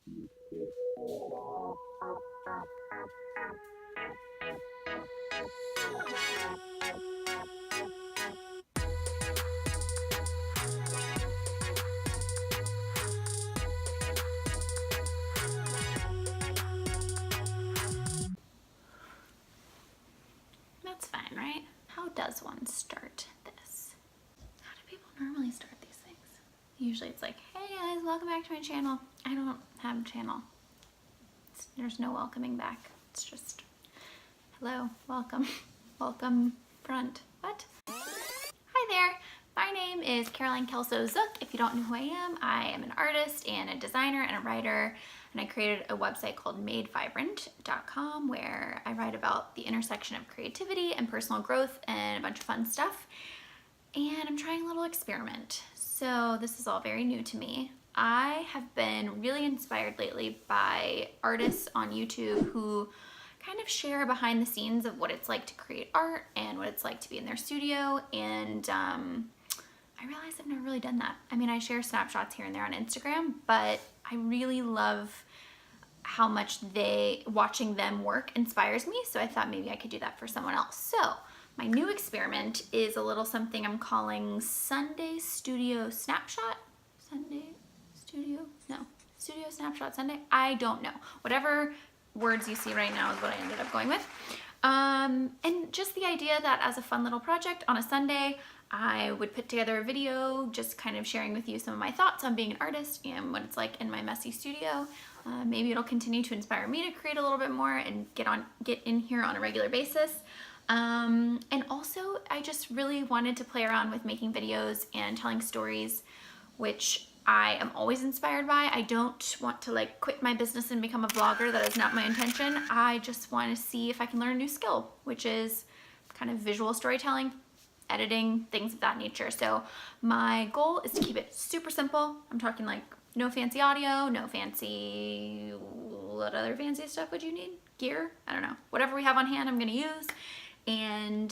That's fine, right? How does one start this? How do people normally start these things? Usually it's like, hey guys, welcome back to my channel. I don't have a channel. There's no welcoming back. It's just, hello, welcome, welcome front. What? Hi there. My name is Caroline Kelso Zook. If you don't know who I am an artist and a designer and a writer, and I created a website called madevibrant.com where I write about the intersection of creativity and personal growth and a bunch of fun stuff. And I'm trying a little experiment. So this is all very new to me. I have been really inspired lately by artists on YouTube who kind of share behind the scenes of what it's like to create art and what it's like to be in their studio. And I realize I've never really done that. I mean, I share snapshots here and there on Instagram, but I really love how much watching them work inspires me. So I thought maybe I could do that for someone else. So my new experiment is a little something I'm calling Sunday Studio Snapshot. Studio Snapshot Sunday? I don't know. Whatever words you see right now is what I ended up going with. And just the idea that as a fun little project on a Sunday, I would put together a video just kind of sharing with you some of my thoughts on being an artist and what it's like in my messy studio. Maybe it'll continue to inspire me to create a little bit more and get in here on a regular basis. And also, I just really wanted to play around with making videos and telling stories, which I am always inspired by. I don't want to like quit my business and become a vlogger. That is not my intention. I just want to see if I can learn a new skill, which is kind of visual storytelling, editing, things of that nature. So my goal is to keep it super simple. I'm talking like no fancy audio, no fancy, what other fancy stuff would you need? Gear? I don't know. Whatever we have on hand, I'm going to use. And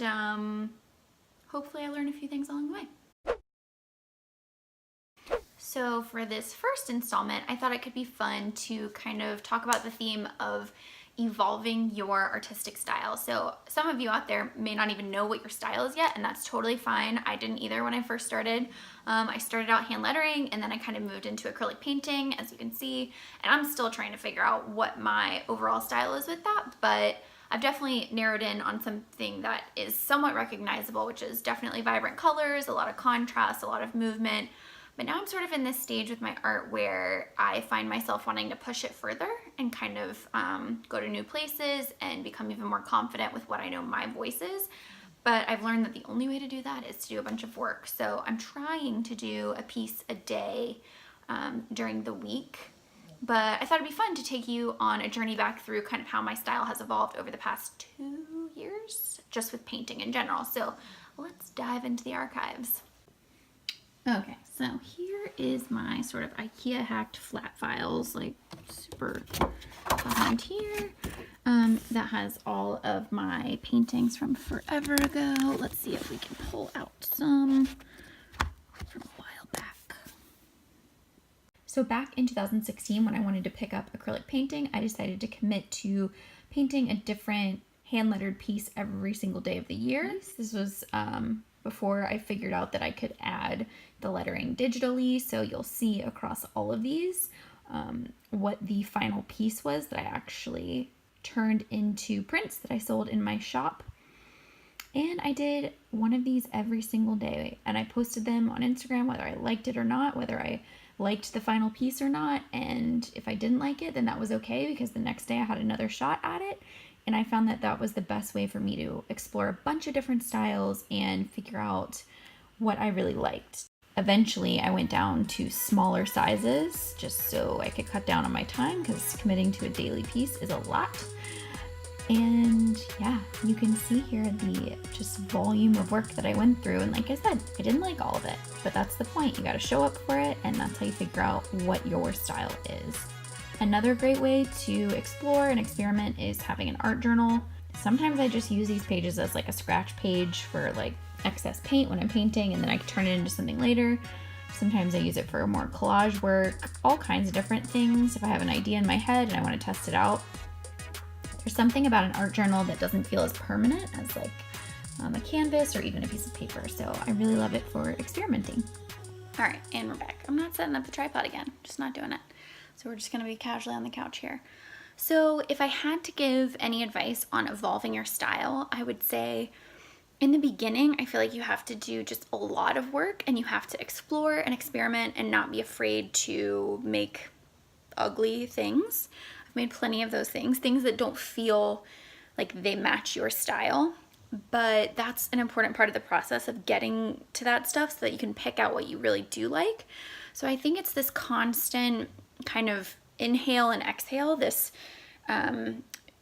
hopefully I learn a few things along the way. So for this first installment, I thought it could be fun to kind of talk about the theme of evolving your artistic style. So some of you out there may not even know what your style is yet, and that's totally fine. I didn't either when I first started. I started out hand lettering, and then I kind of moved into acrylic painting, as you can see, and I'm still trying to figure out what my overall style is with that, but I've definitely narrowed in on something that is somewhat recognizable, which is definitely vibrant colors, a lot of contrast, a lot of movement. But now I'm sort of in this stage with my art where I find myself wanting to push it further and kind of go to new places and become even more confident with what I know my voice is. But I've learned that the only way to do that is to do a bunch of work. So I'm trying to do a piece a day during the week. But I thought it'd be fun to take you on a journey back through kind of how my style has evolved over the past 2 years, just with painting in general. So let's dive into the archives. Okay, so here is my sort of IKEA hacked flat files, like super behind here. That has all of my paintings from forever ago. Let's see if we can pull out some from a while back. So back in 2016, when I wanted to pick up acrylic painting, I decided to commit to painting a different hand-lettered piece every single day of the year. This was before I figured out that I could add the lettering digitally, so you'll see across all of these what the final piece was that I actually turned into prints that I sold in my shop. And I did one of these every single day, and I posted them on Instagram whether I liked it or not, whether I liked the final piece or not, and if I didn't like it, then that was okay, because the next day I had another shot at it. And I found that that was the best way for me to explore a bunch of different styles and figure out what I really liked. Eventually, I went down to smaller sizes just so I could cut down on my time, because committing to a daily piece is a lot. And yeah, you can see here the just volume of work that I went through. And like I said, I didn't like all of it, but that's the point. You got to show up for it, and that's how you figure out what your style is. Another great way to explore and experiment is having an art journal. Sometimes I just use these pages as like a scratch page for like excess paint when I'm painting, and then I can turn it into something later. Sometimes I use it for more collage work, all kinds of different things. If I have an idea in my head and I want to test it out. There's something about an art journal that doesn't feel as permanent as like a canvas or even a piece of paper. So I really love it for experimenting. All right, and we're back. I'm not setting up the tripod again, just not doing it. So we're just gonna be casually on the couch here. So if I had to give any advice on evolving your style, I would say in the beginning, I feel like you have to do just a lot of work and you have to explore and experiment and not be afraid to make ugly things. I've made plenty of those things that don't feel like they match your style, but that's an important part of the process of getting to that stuff so that you can pick out what you really do like. So I think it's this constant kind of inhale and exhale, this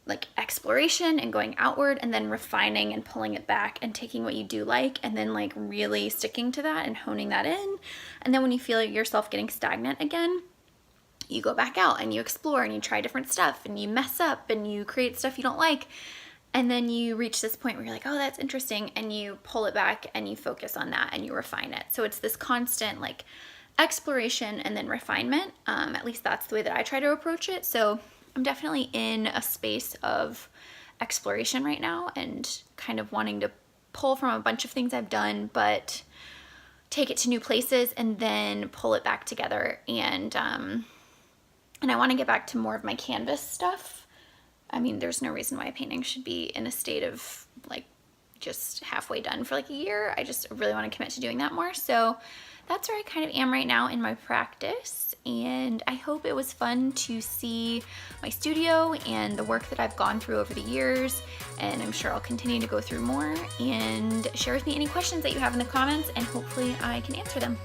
like exploration and going outward and then refining and pulling it back and taking what you do like and then like really sticking to that and honing that in. And then when you feel yourself getting stagnant again, you go back out and you explore and you try different stuff and you mess up and you create stuff you don't like. And then you reach this point where you're like, oh, that's interesting. And you pull it back and you focus on that and you refine it. So it's this constant like exploration and then refinement. At least that's the way that I try to approach it. So I'm definitely in a space of exploration right now and kind of wanting to pull from a bunch of things I've done, but take it to new places and then pull it back together. And I want to get back to more of my canvas stuff. I mean, there's no reason why a painting should be in a state of like just halfway done for like a year. I just really want to commit to doing that more. So that's where I kind of am right now in my practice. And I hope it was fun to see my studio and the work that I've gone through over the years. And I'm sure I'll continue to go through more, and share with me any questions that you have in the comments, and hopefully I can answer them.